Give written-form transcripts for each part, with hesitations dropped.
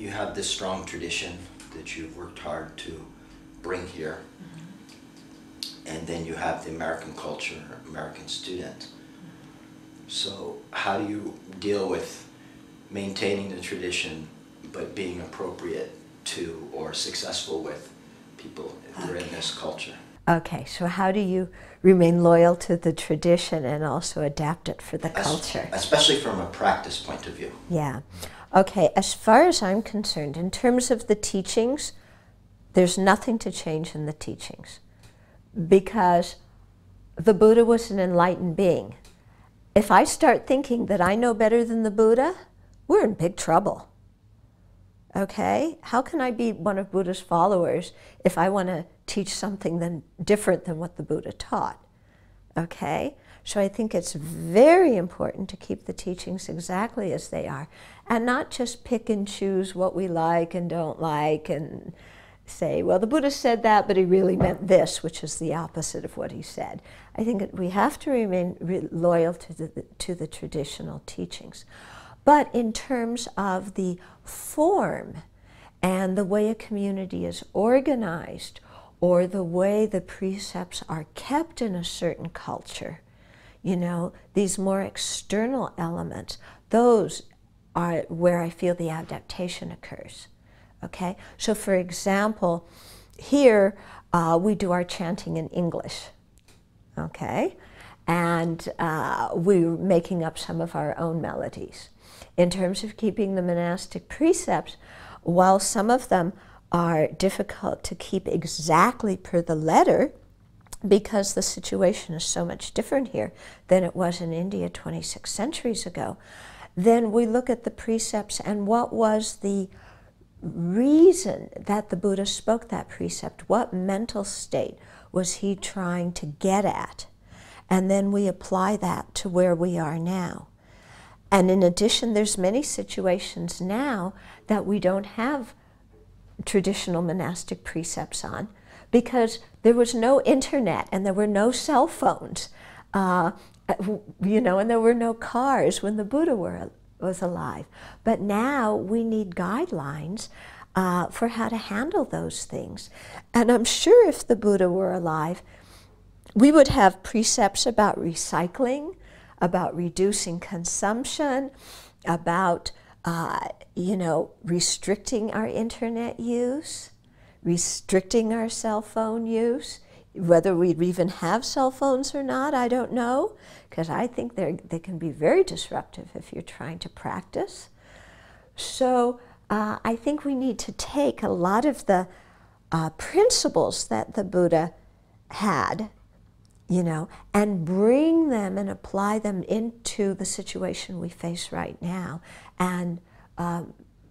you have this strong tradition that you've worked hard to bring here, and then you have the American culture, American student. So how do you deal with maintaining the tradition but being appropriate to or successful with people who are in this culture? Okay, so how do you remain loyal to the tradition and also adapt it for the culture? Especially from a practice point of view. Yeah. Okay, as far as I'm concerned, in terms of the teachings, there's nothing to change in the teachings, because the Buddha was an enlightened being. If I start thinking that I know better than the Buddha, we're in big trouble. Okay? How can I be one of Buddha's followers if I want to teach something different than what the Buddha taught? Okay? So I think it's very important to keep the teachings exactly as they are, and not just pick and choose what we like and don't like and say, well, the Buddha said that, but he really meant this, which is the opposite of what he said. I think we have to remain loyal to the traditional teachings. But in terms of the form and the way a community is organized, or the way the precepts are kept in a certain culture, you know, these more external elements, those are where I feel the adaptation occurs. Okay? So for example, here we do our chanting in English. Okay? And we're making up some of our own melodies. In terms of keeping the monastic precepts, while some of them are difficult to keep exactly per the letter, because the situation is so much different here than it was in India 26 centuries ago, then we look at the precepts and what was the reason that the Buddha spoke that precept, what mental state was he trying to get at, and then we apply that to where we are now. And in addition, there's many situations now that we don't have traditional monastic precepts on, because there was no internet and there were no cell phones, you know, and there were no cars when the Buddha was alive. But now we need guidelines for how to handle those things. And I'm sure if the Buddha were alive, we would have precepts about recycling, about reducing consumption, about you know, restricting our internet use, restricting our cell phone use. Whether we'd even have cell phones or not, I don't know, because I think they can be very disruptive if you're trying to practice. So I think we need to take a lot of the principles that the Buddha had, you know, and bring them and apply them into the situation we face right now. And,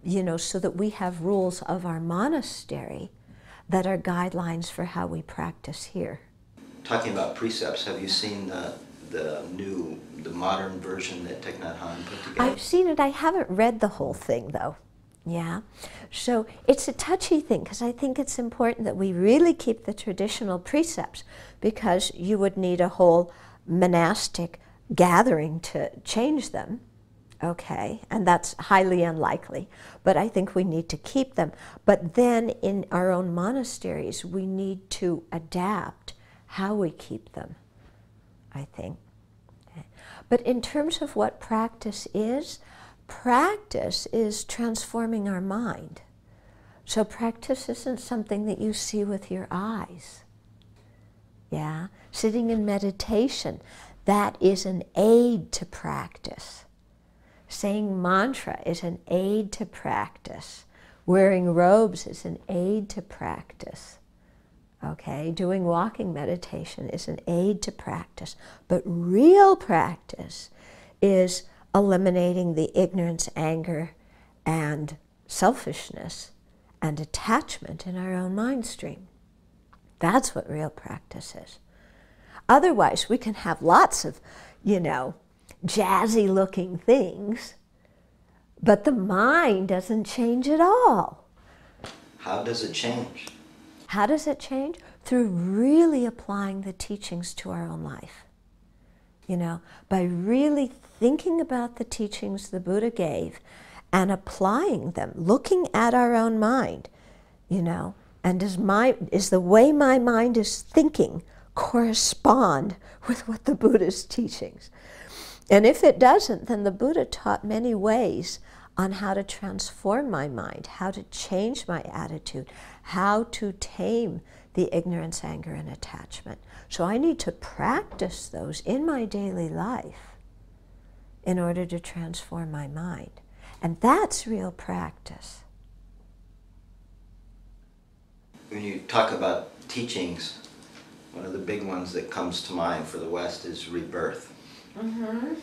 you know, so that we have rules of our monastery that are guidelines for how we practice here. Talking about precepts, have you seen the modern version that Thich Nhat Hanh put together? I've seen it. I haven't read the whole thing, though. Yeah. So it's a touchy thing, because I think it's important that we really keep the traditional precepts, because you would need a whole monastic gathering to change them. Okay, and that's highly unlikely, but I think we need to keep them. But then in our own monasteries, we need to adapt how we keep them, I think. Okay. But in terms of what practice is transforming our mind. So practice isn't something that you see with your eyes. Yeah, sitting in meditation, that is an aid to practice. Saying mantra is an aid to practice. Wearing robes is an aid to practice. Okay, doing walking meditation is an aid to practice. But real practice is eliminating the ignorance, anger, and selfishness and attachment in our own mind stream. That's what real practice is. Otherwise, we can have lots of, you know, jazzy looking things, but the mind doesn't change at all. How does it change? How does it change? Through really applying the teachings to our own life. You know, by really thinking about the teachings the Buddha gave and applying them, looking at our own mind, you know, and is the way my mind is thinking correspond with what the Buddha's teachings? And if it doesn't, then the Buddha taught many ways on how to transform my mind, how to change my attitude, how to tame the ignorance, anger, and attachment. So I need to practice those in my daily life in order to transform my mind. And that's real practice. When you talk about teachings, one of the big ones that comes to mind for the West is rebirth. Mm-hmm.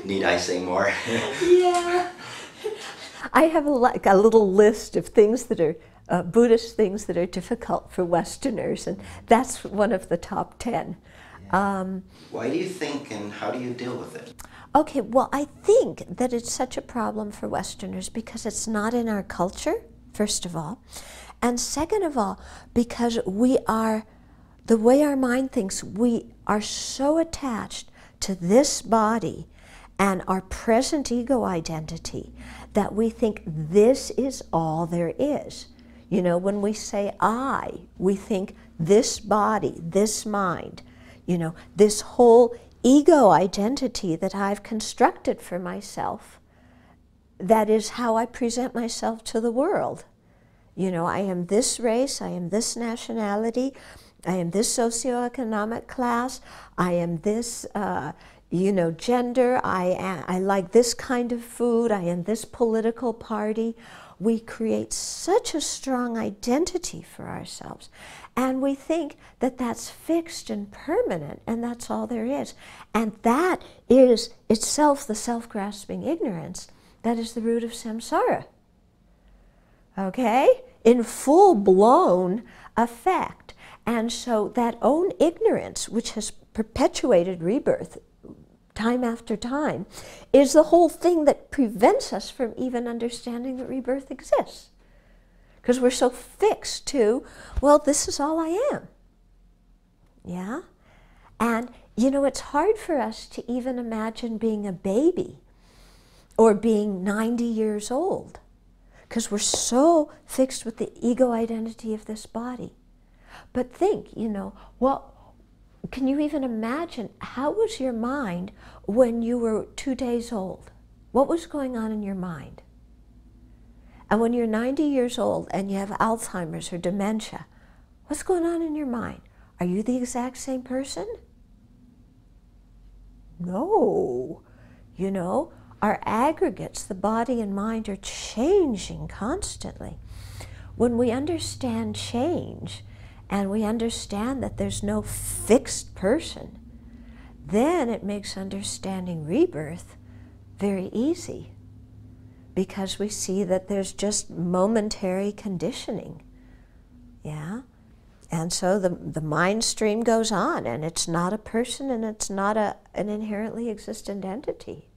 Need I say more? Yeah. I have a little list of things that are Buddhist things that are difficult for Westerners, and that's one of the top 10. Yeah. Why do you think, and how do you deal with it? Okay, well, I think that it's such a problem for Westerners because it's not in our culture, first of all. And second of all, because the way our mind thinks, we are so attached to this body and our present ego identity that we think this is all there is. You know, when we say I, we think this body, this mind, you know, this whole ego identity that I've constructed for myself, that is how I present myself to the world. You know, I am this race, I am this nationality, I am this socioeconomic class, I am this, you know, gender, I like this kind of food, I am this political party. We create such a strong identity for ourselves, and we think that that's fixed and permanent, and that's all there is. And that is itself the self-grasping ignorance that is the root of samsara. Okay? In full-blown effect. And so that own ignorance, which has perpetuated rebirth time after time, is the whole thing that prevents us from even understanding that rebirth exists. Because we're so fixed to, well, this is all I am. Yeah? And, you know, it's hard for us to even imagine being a baby or being 90 years old, because we're so fixed with the ego identity of this body. But think, you know, well, can you even imagine, how was your mind when you were 2 days old? What was going on in your mind? And when you're 90 years old and you have Alzheimer's or dementia, what's going on in your mind? Are you the exact same person? No. You know, our aggregates, the body and mind, are changing constantly. When we understand change, and we understand that there's no fixed person, then it makes understanding rebirth very easy, because we see that there's just momentary conditioning. Yeah? And so the mind stream goes on, and it's not a person, and it's not an inherently existent entity.